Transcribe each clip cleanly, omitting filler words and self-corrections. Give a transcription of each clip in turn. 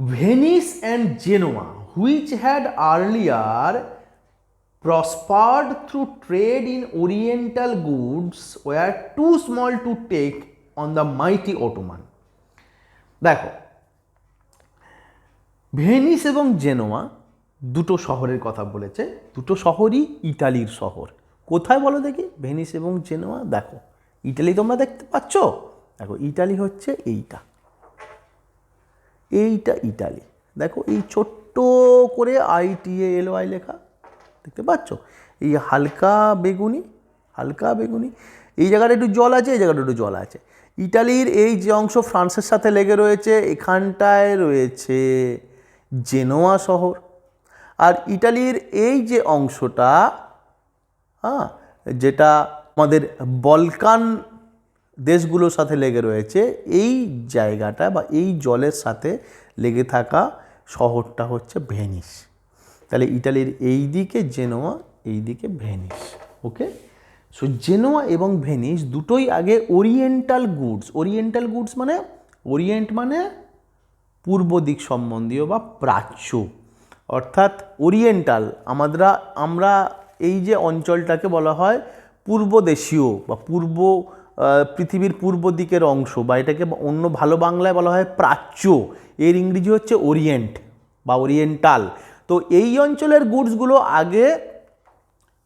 Venice and Genoa, which had earlier prospered through trade in oriental goods, were too small to take on the mighty Ottoman. দেখো, Venice এবং Genoa দুটো শহরের কথা বলেছে, দুটো শহরই ইটালির শহর। কোথায় বলো দেখি ভেনিস এবং জেনোয়া? দেখো ইটালি তোমরা দেখতে পাচ্ছ, দেখো ইটালি হচ্ছে এইটা, এইটা ইটালি। দেখো এই ছোট্ট করে ITALY লেখা দেখতে পাচ্ছ, এই হালকা বেগুনি, হালকা বেগুনি, এই জায়গাটা একটু জল আছে, এই জায়গাটা একটু জল আছে। ইটালির এই যে অংশ ফ্রান্সের সাথে লেগে রয়েছে, এখানটায় রয়েছে জেনোয়া শহর। আর ইটালির এই যে অংশটা, হ্যাঁ, যেটা আমাদের বলকান দেশগুলোর সাথে লেগে রয়েছে, এই জায়গাটা বা এই জলের সাথে লেগে থাকা শহরটা হচ্ছে ভেনিস। তাহলে ইটালির এই দিকে জেনোয়া, এই দিকে ভেনিস। ওকে, সো জেনোয়া এবং ভেনিস দুটোই আগে ওরিয়েন্টাল গুডস, ওরিয়েন্টাল গুডস মানে ওরিয়েন্ট মানে পূর্ব দিক সম্বন্ধীয় বা প্রাচ্য, অর্থাৎ ওরিয়েন্টাল আমরা এই যে অঞ্চলটাকে বলা হয় পূর্ব দেশীয় বা পূর্ব পৃথিবীর পূর্ব দিকের অংশ, বা এটাকে অন্য ভালো বাংলায় বলা হয় প্রাচ্য, এর ইংরেজি হচ্ছে ওরিয়েন্ট বা ওরিয়েন্টাল। তো এই অঞ্চলের গুডসগুলো আগে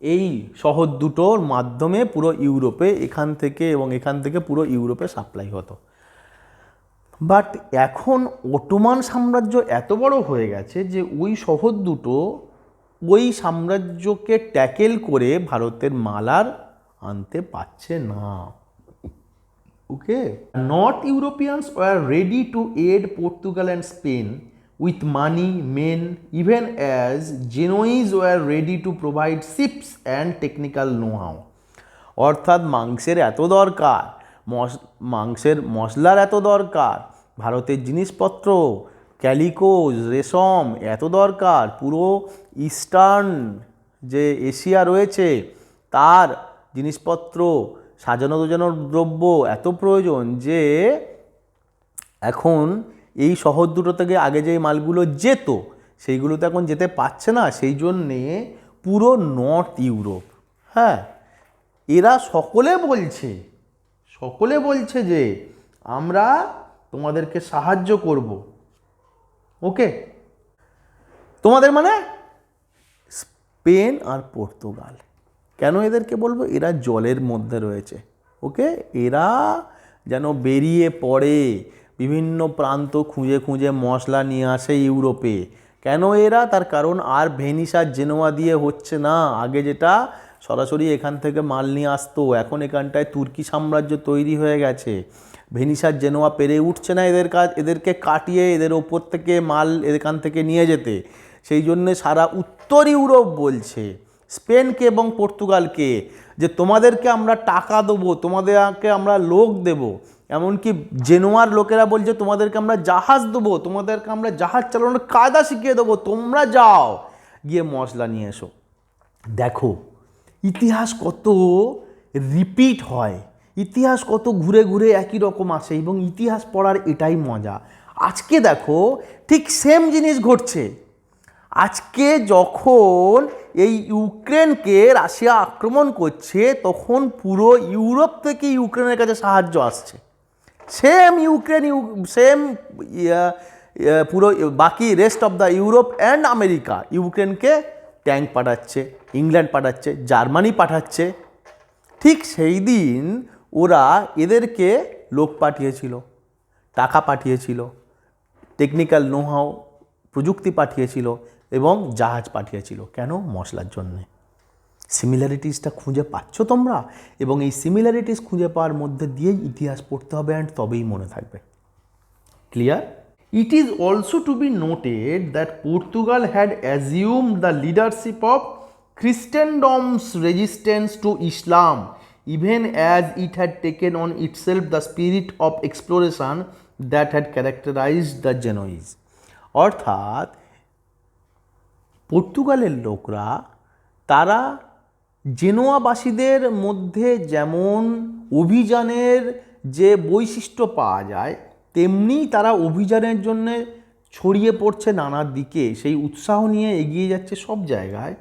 এই শহর দুটোর মাধ্যমে পুরো ইউরোপে, এখান থেকে এবং এখান থেকে পুরো ইউরোপে সাপ্লাই হতো। বাট এখন অটোমান সাম্রাজ্য এত বড় হয়ে গেছে যে ওই শহর দুটো ওই সাম্রাজ্যকে ট্যাকেল করে ভারতের মাল আর আনতে পারছে না। Okay, north Europeans were ready to aid Portugal and Spain with money, men, even as Genoese were ready to provide ships and technical know-how. অর্থাৎ মাংসের এত দরকার, মাংসের মশলার এত দরকার, ভারতের জিনিসপত্র ক্যালিকোজ রেশম এত দরকার, পুরো ইস্টার্ন যে এশিয়া রয়েছে তার জিনিসপত্র সাজানো গোজানোর দ্রব্য এত প্রয়োজন যে এখন এই শহর দুটো থেকে আগে যে মালগুলো যেত সেইগুলো তো এখন যেতে পারছে না। সেই জন্যে পুরো নর্থ ইউরোপ, হ্যাঁ, এরা সকলে বলছে যে আমরা তোমাদেরকে সাহায্য করব। ওকে, তোমাদের মানে স্পেন আর পর্তুগাল। কেন এদেরকে বলবো? এরা জলের মধ্যে রয়েছে। ওকে, এরা যেন বেরিয়ে পড়ে, বিভিন্ন প্রান্ত খুঁজে খুঁজে মশলা নিয়ে আসে ইউরোপে। কেন এরা? তার কারণ আর ভেনিস আর জেনোয়া দিয়ে হচ্ছে না। আগে যেটা সরাসরি এখান থেকে মাল নিয়ে আসতো, এখন এখানটায় তুর্কি সাম্রাজ্য তৈরি হয়ে গেছে। ভেনিস আর জেনোয়া পেরে উঠছে না এদেরকে কাটিয়ে এদের ওপর থেকে মাল এখান থেকে নিয়ে যেতে। সেই জন্যে সারা উত্তর ইউরোপ বলছে স্পেনকে এবং পর্তুগালকে যে তোমাদেরকে আমরা টাকা দেবো, তোমাদেরকে আমরা লোক দেবো। এমনকি জেনোয়ার লোকেরা বলছে তোমাদেরকে আমরা জাহাজ দেবো, তোমাদেরকে আমরা জাহাজ চালানোর কায়দা শিখিয়ে দেবো, তোমরা যাও গিয়ে মশলা নিয়ে এসো। দেখো ইতিহাস কত রিপিট হয়, ইতিহাস কত ঘুরে ঘুরে একই রকম আসে, এবং ইতিহাস পড়ার এটাই মজা। আজকে দেখো ঠিক সেম জিনিস ঘটছে। আজকে যখন এই ইউক্রেনকে রাশিয়া আক্রমণ করছে তখন পুরো ইউরোপ থেকে ইউক্রেনের কাছে সাহায্য আসছে। সেম পুরো বাকি rest of the Europe and America ইউক্রেনকে ট্যাঙ্ক পাঠাচ্ছে, ইংল্যান্ড পাঠাচ্ছে, জার্মানি পাঠাচ্ছে। ঠিক সেই দিন ওরা এদেরকে লোক পাঠিয়েছিল, টাকা পাঠিয়েছিল, টেকনিক্যাল নোহাও প্রযুক্তি পাঠিয়েছিল এবং জাহাজ পাঠিয়েছিল। কেন? মশলার জন্যে। সিমিলারিটিসটা খুঁজে পাচ্ছ তোমরা, এবং এই সিমিলারিটিস খুঁজে পাওয়ার মধ্যে দিয়েই ইতিহাস পড়তে হবে, অ্যান্ড তবেই মনে থাকবে। Clear? It is also to be noted that Portugal had assumed the leadership of Christendom's resistance to Islam, even as it had taken on itself the spirit of exploration that had characterised the Genoese. অর্থাৎ পর্তুগালের লোকরা, তারা জেনোয়াবাসীদের মধ্যে যেমন অভিযানের যে বৈশিষ্ট্য পাওয়া যায়, তেমনি তারা অভিযানের জন্যে ছড়িয়ে পড়ছে নানা দিকে, সেই উৎসাহ নিয়ে এগিয়ে যাচ্ছে সব জায়গায়।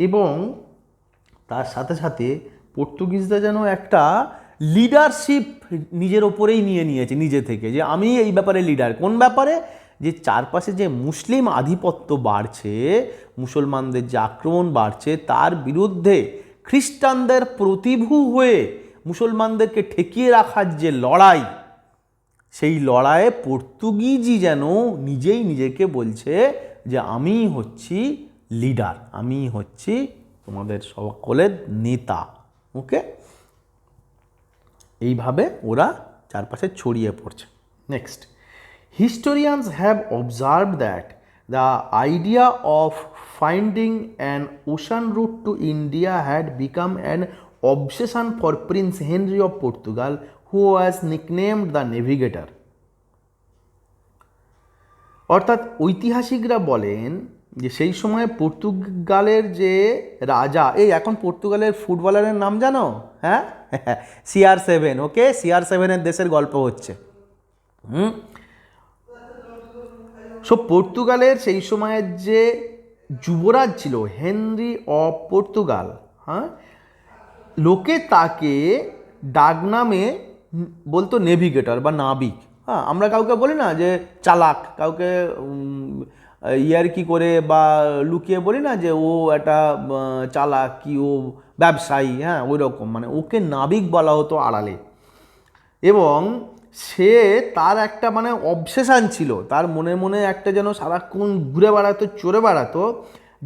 এবং তার সাথে সাথে পর্তুগিজরা যেন একটা লিডারশিপ নিজের ওপরেই নিয়ে নিয়েছে নিজে থেকে, যে আমি এই ব্যাপারে লিডার। কোন ব্যাপারে? যে চারপাশে যে মুসলিম আধিপত্য বাড়ছে, মুসলমানদের যে আক্রমণ বাড়ছে, তার বিরুদ্ধে খ্রিস্টানদের প্রতিভূ হয়ে মুসলমানদেরকে ঠেকিয়ে রাখার যে লড়াই, সেই লড়াইয়ে পর্তুগিজই যেন নিজেই নিজেকে বলছে যে আমি হচ্ছি লিডার, আমি হচ্ছি তোমাদের সকলের নেতা। ওকে, এইভাবে ওরা চারপাশে ছড়িয়ে পড়ছে। Next, historians have observed that the idea of finding an ocean route to India had become an obsession for Prince Henry of Portugal, who was nicknamed the Navigator. অর্থাৎ ঐতিহাসিকরা বলেন যে সেই সময় পর্তুগালের যে রাজা, এই এখন পর্তুগালের ফুটবলারের নাম জানো? হ্যাঁ, CR7। ওকে, CR7-এর দেশের গল্প হচ্ছে। সো পর্তুগালের সেই সময়ের যে যুবরাজ ছিল হেনরি অফ পর্তুগাল, হ্যাঁ, লোকে তাকে ডাকনামে বলতো নেভিগেটর বা নাবিক। হ্যাঁ, আমরা কাউকে বলি না যে চালাক, কাউকে ইয়ার্কি করে বা লুকিয়ে বলি না যে ও একটা চালাক, কি ও ব্যবসায়ী। হ্যাঁ, ওই রকম, মানে ওকে নাবিক বলা হতো আড়ালে। এবং সে তার একটা মানে অবসেশন ছিল, তার মনে মনে একটা যেন সারাক্ষণ ঘুরে বেড়াতো, চড়ে বেড়াতো,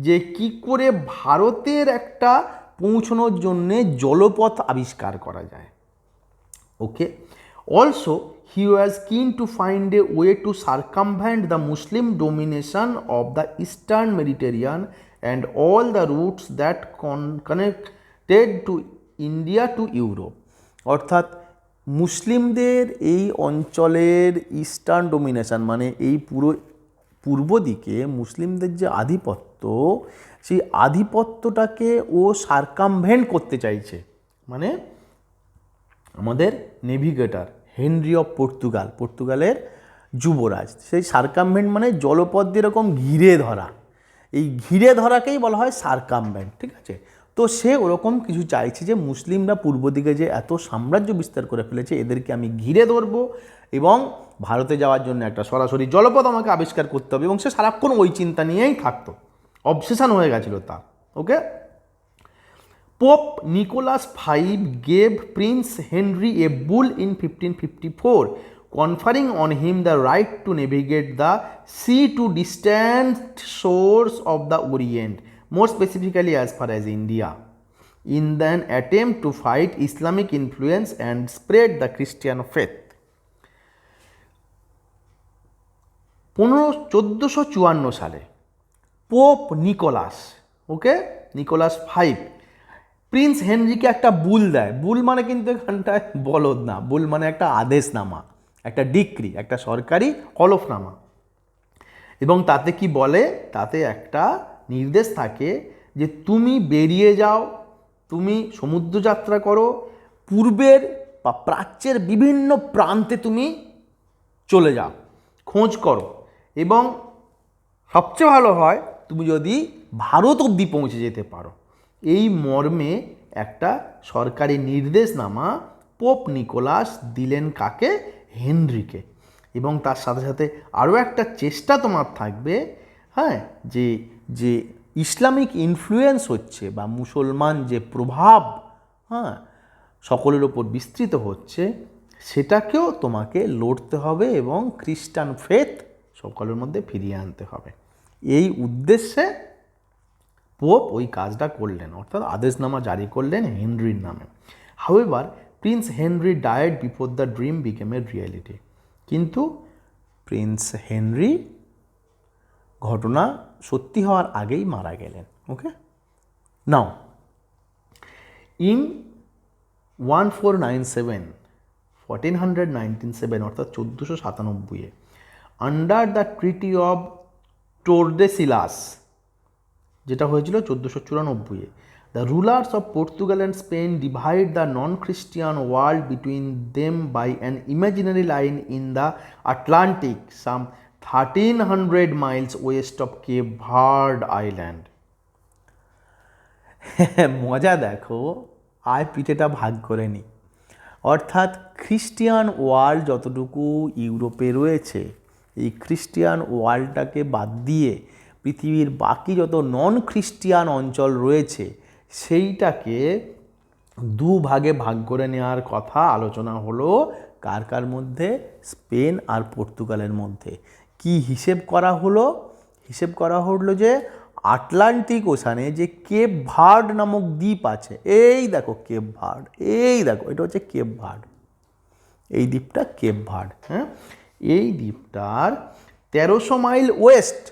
যে কি করে ভারতের একটা পৌঁছানোর জন্যে জলপথ আবিষ্কার করা যায়। ওকে, also he was keen to find a way to circumvent the Muslim domination of the Eastern Mediterranean and all the routes that connected to India to Europe. অর্থাৎ মুসলিমদের এই অঞ্চলের ইস্টার্ন ডোমিনেশন, মানে এই পুরো পূর্ব দিকে মুসলিমদের যে আধিপত্য, সেই আধিপত্যটাকে ও সার্কামভেন্ট করতে চাইছে। মানে আমাদের নেভিগেটর হেনরি অফ পর্তুগাল, পর্তুগালের যুবরাজ, সেই সার্কামভেন্ট মানে জলপথ দিয়ে এরকম ঘিরে ধরা, এই ঘিরে ধরাকেই বলা হয় সার্কামভেন্ট। ঠিক আছে, তো সে ওরকম কিছু চাইছে যে মুসলিমরা পূর্ব দিকে যে এত সাম্রাজ্য বিস্তার করে ফেলেছে, এদেরকে আমি ঘিরে ধরবো এবং ভারতে যাওয়ার জন্য একটা সরাসরি জলপথ আমাকে আবিষ্কার করতে হবে। এবং সে সারাক্ষণ ওই চিন্তা নিয়েই থাকতো, অবসেশন হয়ে গেছিল তার। ওকে, Pope Nicholas V gave Prince Henry a bull in 1554, conferring on him the right to navigate the sea to distant shores of the Orient, more specifically as far as India, in an attempt to fight Islamic influence and spread the Christian faith. 1454 সালে pope Nicolas, ওকে, Nicolas 5 Prince হেনরিকে একটা বুল দেয়। বুল মানে কিন্তু এখানটায় বলদ না, বুল মানে একটা আদেশনামা, একটা ডিক্রি, একটা সরকারি হলফনামা। এবং তাতে কি বলে, তাতে একটা নির্দেশ থাকে যে তুমি বেরিয়ে যাও, তুমি সমুদ্রযাত্রা করো, পূর্বের বা প্রাচ্যের বিভিন্ন প্রান্তে তুমি চলে যাও, খোঁজ করো, এবং সবচেয়ে ভালো হয় তুমি যদি ভারত অবধি পৌঁছে যেতে পারো। এই মর্মে একটা সরকারি নির্দেশনামা পোপ নিকোলাস দিলেন কাকে? হেনরিকে। এবং তার সাথে সাথে আরও একটা চেষ্টা তোমার থাকবে, হ্যাঁ, যে যে ইসলামিক ইনফ্লুয়েন্স হচ্ছে বা মুসলমান যে প্রভাব, হ্যাঁ, সকলের ওপর বিস্তৃত হচ্ছে, সেটাকেও তোমাকে লড়তে হবে এবং খ্রিস্টান ফেথ সকলের মধ্যে ফিরিয়ে আনতে হবে। এই উদ্দেশ্যে পোপ ওই কাজটা করলেন, অর্থাৎ আদেশনামা জারি করলেন হেনরির নামে। However Prince Henry died before the dream became A reality. কিন্তু প্রিন্স হেনরি ঘটনা সত্যি হওয়ার আগেই মারা গেলেন। ওকে, নাও ইন 1497 অর্থাৎ 1497 under the treaty of Tordesillas, যেটা হয়েছিল 1494, the rulers of Portugal and Spain divide the non Christian world between them by an imaginary line in the Atlantic some 1300 miles west of Cape Verde Island. মজা দেখো, আয় পিঠেটা ভাগ করে নি। অর্থাৎ খ্রিস্টিয়ান ওয়ার্ল্ড যতটুকু ইউরোপে রয়েছে, এই খ্রিস্টিয়ান ওয়ার্ল্ডটাকে বাদ দিয়ে পৃথিবীর বাকি যত নন খ্রিস্টিয়ান অঞ্চল রয়েছে সেইটাকে দুভাগে ভাগ করে নেওয়ার কথা আলোচনা হলো। কার কার মধ্যে? স্পেন আর পর্তুগালের মধ্যে। কি হিসেব করা হলো? হিসেব করা হলো যে আটলান্টিক ওশানে যে কেপ ভার্ড নামক দ্বীপ আছে, এই দেখো কেপ ভার্ড, এই দেখো এটা হচ্ছে কেপ ভার্ড, এই দ্বীপটা কেপ ভার্ড। হ্যাঁ, এই দ্বীপটার 1300 মাইল ওয়েস্ট,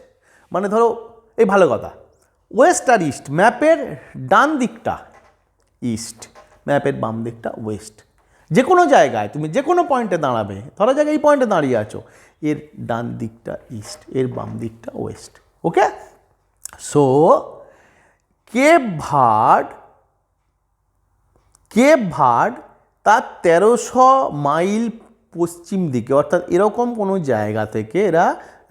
মানে ধরো এই ভালো কথা, ওয়েস্ট আর ইস্ট, ম্যাপের ডান দিকটা ইস্ট, ম্যাপের বাম দিকটা ওয়েস্ট। যে কোনো জায়গায় তুমি যে কোনো পয়েন্টে দাঁড়াবে, ধরা যাক এই পয়েন্টে দাঁড়িয়ে আছো, এর ডান দিকটা ইস্ট, এর বাম দিকটা ওয়েস্ট। ওকে, সো কেপ ভার্ড তার 1300 মাইল পশ্চিম দিকে, অর্থাৎ এরকম কোনো জায়গা থেকে এরা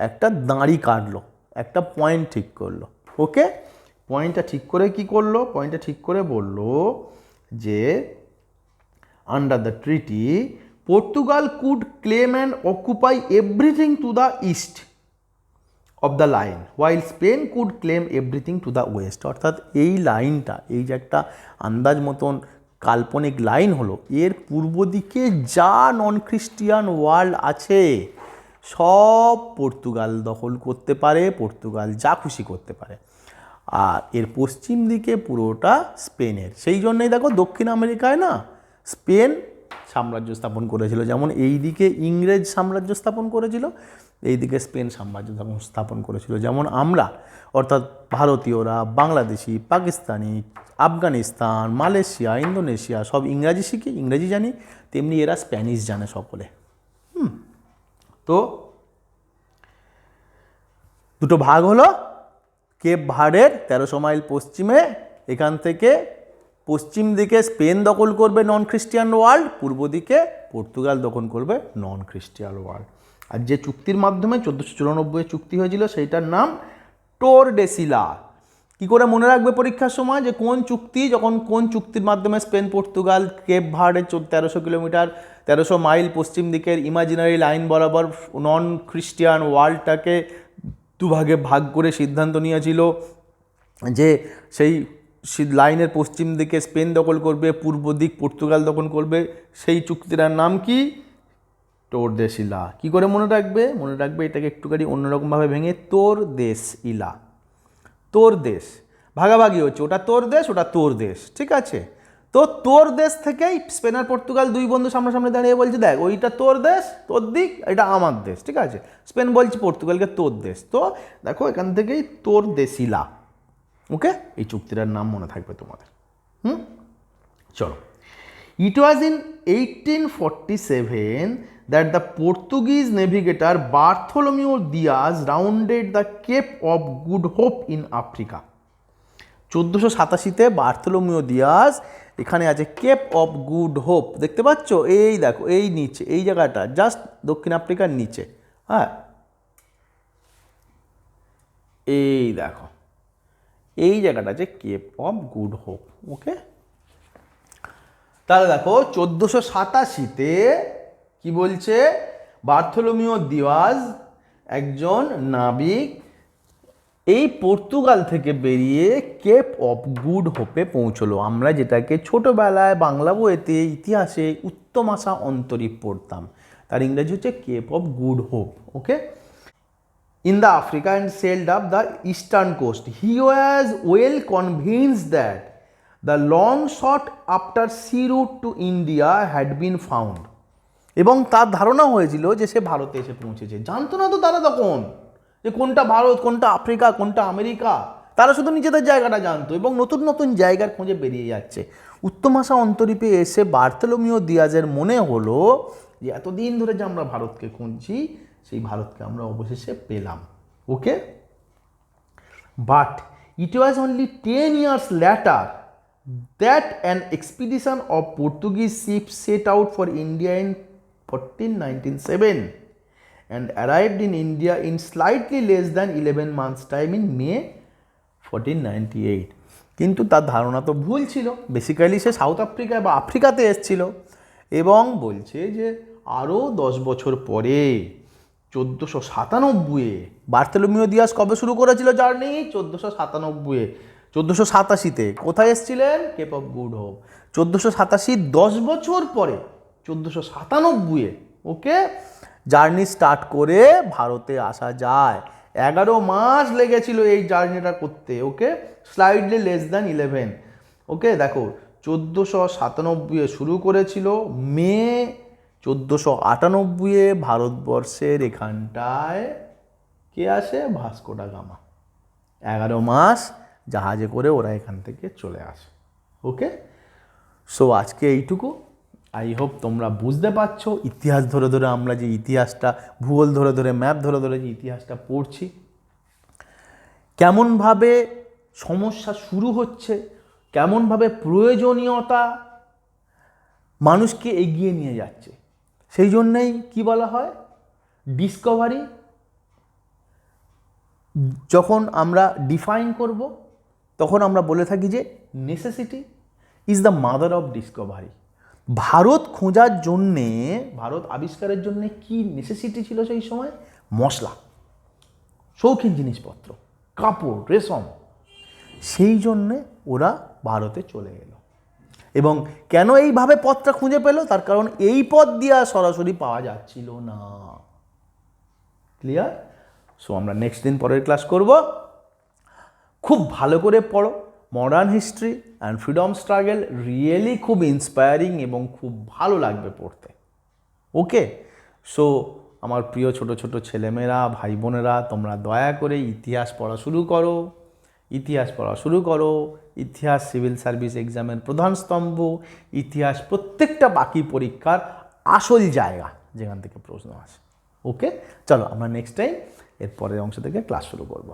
একটা দাঁড়ি কাটলো, একটা পয়েন্ট ঠিক করলো। ওকে, পয়েন্টটা ঠিক করে কি করলো? পয়েন্টটা ঠিক করে বললো যে under the treaty Portugal could claim and occupy everything to the east of the line, while Spain could claim everything to the West. অর্থাৎ এই লাইনটা, এই যে একটা আন্দাজ মতন কাল্পনিক লাইন হলো, এর পূর্ব দিকে যা নন খ্রিস্টিয়ান ওয়ার্ল্ড আছে সব পর্তুগাল দখল করতে পারে, পর্তুগাল যা খুশি করতে পারে। আর এর পশ্চিম দিকে পুরোটা স্পেনের। সেই জন্যই দেখো দক্ষিণ আমেরিকায় না স্পেন সাম্রাজ্য স্থাপন করেছিল, যেমন এই দিকে ইংরেজ সাম্রাজ্য স্থাপন করেছিল, এই দিকে স্পেন সাম্রাজ্য স্থাপন করেছিল। যেমন আমরা, অর্থাৎ ভারতীয়রা, বাংলাদেশি, পাকিস্তানি, আফগানিস্তান, মালয়েশিয়া, ইন্দোনেশিয়া সব ইংরাজি শিখি, ইংরেজি জানি, তেমনি এরা স্প্যানিশ জানে সকলে। তো দুটো ভাগ হলো, কেপ ভার্ডের 1300 মাইল পশ্চিমে, এখান থেকে পশ্চিম দিকে স্পেন দখল করবে নন খ্রিস্টিয়ান ওয়ার্ল্ড, পূর্ব দিকে পর্তুগাল দখল করবে নন খ্রিস্টিয়ান ওয়ার্ল্ড। আর যে চুক্তির মাধ্যমে 1494 চুক্তি হয়েছিল সেইটার নাম টোরডেসিলা। কি করে মনে রাখবে পরীক্ষার সময় যে কোন চুক্তি, যখন কোন চুক্তির মাধ্যমে স্পেন পর্তুগাল কেপ ভার্ডের 1300 কিলোমিটার 1300 মাইল পশ্চিম দিকের ইমাজিনারি লাইন বরাবর নন খ্রিস্টিয়ান ওয়ার্ল্ডটাকে দুভাগে ভাগ করে সিদ্ধান্ত নিয়েছিল যে সেই লাইনের পশ্চিম দিকে স্পেন দখল করবে, পূর্ব দিক পর্তুগাল দখল করবে। সেই চুক্তিটার নাম কি? টোরডেসিলা। কি করে মনে রাখবে? মনে রাখবে এটাকে একটুখানি অন্যরকমভাবে ভেঙে তোর দেশ ইলা, তোর দেশ ভাগাভাগি হচ্ছে, ওটা তোর দেশ, ওটা তোর দেশ, ঠিক আছে? তো তোর দেশ থেকেই স্পেন আর পর্তুগাল দুই বন্ধু সামনাসামনি দাঁড়িয়ে বলছে দেখ ওইটা তোর দেশ, তোর দিক, এটা আমার দেশ, ঠিক আছে? স্পেন বলছে পর্তুগালকে তোর দেশ। তো দেখো এখান থেকেই তোর দেশিলা। ওকে, এই চুক্তিটার নাম মনে থাকবে তোমাদের। চলো, ইট was in 1847 that the Portuguese navigator Bartholomew Diaz rounded the Cape of Good Hope in Africa. 1487-তে বার্থোলোমিও দিয়াজ, এখানে আছে কেপ অফ গুড হোপ, দেখতে পাচ্ছ? এই দেখো এই নিচে, এই জায়গাটা জাস্ট দক্ষিণ আফ্রিকার নিচে। হ্যাঁ, এই দেখো এই জায়গাটা আছে কেপ অফ গুড হোপ। ওকে, তাহলে দেখো 1487-তে কি বলছে? বার্থোলোমিও দিয়াজ একজন নাবিক এই পর্তুগাল থেকে বেরিয়ে কেপ অফ গুড হোপে পৌঁছলো। আমরা যেটাকে ছোটোবেলায় বাংলা বইতে ইতিহাসে উত্তম আশা অন্তরীপ পড়তাম, তার ইংরেজি হচ্ছে Cape of Good Hope. Okay, in the Africa and sailed up the eastern coast. He was well convinced that the long sought after sea route to India had been found. এবং তার ধারণা হয়েছিল যে সে ভারতে এসে পৌঁছেছে। জানতো না তো তারা তখন যে কোনটা ভারত, কোনটা আফ্রিকা, কোনটা আমেরিকা, তারা শুধু নিজেদের জায়গাটা জানতো এবং নতুন নতুন জায়গার খোঁজে বেরিয়ে যাচ্ছে। উত্তম আশা অন্তরীপে এসে বার্থোলোমিও দিয়াজের মনে হলো যে এতদিন ধরে যে আমরা ভারতকে খুঁজছি, সেই ভারতকে আমরা অবশেষে পেলাম। Okay, but it was only 10 years later that an expedition of Portuguese ships set out for India in 1497 and arrived in India in slightly less than 11 months time in May 1498. কিন্তু তার ধারণা তো ভুল ছিল, বেসিক্যালি সে south আফ্রিকায় বা আফ্রিকাতে এসেছিল, এবং বলছে যে আরও 10 বছর পরে 1497-এ বার্থোলোমিও দিয়াস কবে শুরু করেছিল জার্নি? 1497-এ, 1487-তে কোথায় এসেছিলেন? Cape of Good hope. 1487, 10 বছর পরে 1497-এ ওকে জার্নি স্টার্ট করে ভারতে আসা যায়। 11 মাস লেগেছিল এই জার্নিটা করতে, ওকে, স্লাইডলি লেস দ্যান 11। ওকে, দেখো 1497-এ শুরু করেছিল, মে 1498-এ ভারতবর্ষের এখানটায় কে আসে? Vasco da Gama. 11 মাস জাহাজে করে ওরা এখান থেকে চলে আসে। ওকে, সো আজকে এইটুকু। আই হোপ তোমরা বুঝতে পারছো ইতিহাস ধরে ধরে আমরা যে ইতিহাসটা, ভূগোল ধরে ধরে, ম্যাপ ধরে ধরে যে ইতিহাসটা পড়ছি, কেমনভাবে সমস্যা শুরু হচ্ছে, কেমনভাবে প্রয়োজনীয়তা মানুষকে এগিয়ে নিয়ে যাচ্ছে। সেই জন্যেই কি বলা হয়, ডিসকভারি যখন আমরা ডিফাইন করব তখন আমরা বলে থাকি যে necessity is the mother of Discovery. Bharat খোঁজার জন্যে, ভারত আবিষ্কারের জন্যে কি নেসেসিটি ছিল সেই সময়? মশলা, শৌখিন জিনিসপত্র, কাপড়, রেশম। সেই জন্যে ওরা ভারতে চলে গেল। এবং কেন এইভাবে পথটা খুঁজে পেল? তার কারণ এই পথ দিয়ে সরাসরি পাওয়া যাচ্ছিল না। ক্লিয়ার? সো আমরা নেক্সট দিন পরের ক্লাস করব। খুব ভালো করে পড়ো। Modern history and freedom struggle really খুব ইন্সপায়ারিং এবং খুব ভালো লাগবে পড়তে। ওকে, সো আমার প্রিয় ছোট ছোট ছেলেমেয়েরা, ভাই বোনেরা, তোমরা দয়া করে ইতিহাস পড়া শুরু করো। ইতিহাস পড়া শুরু করো। ইতিহাস সিভিল সার্ভিস এক্সামের প্রধান স্তম্ভ। ইতিহাস প্রত্যেকটা বাকি পরীক্ষার আসল জায়গা যেখান থেকে প্রশ্ন আসে। ওকে, চলো আমরা নেক্সট টাইম এর পরের অংশ থেকে ক্লাস শুরু করব।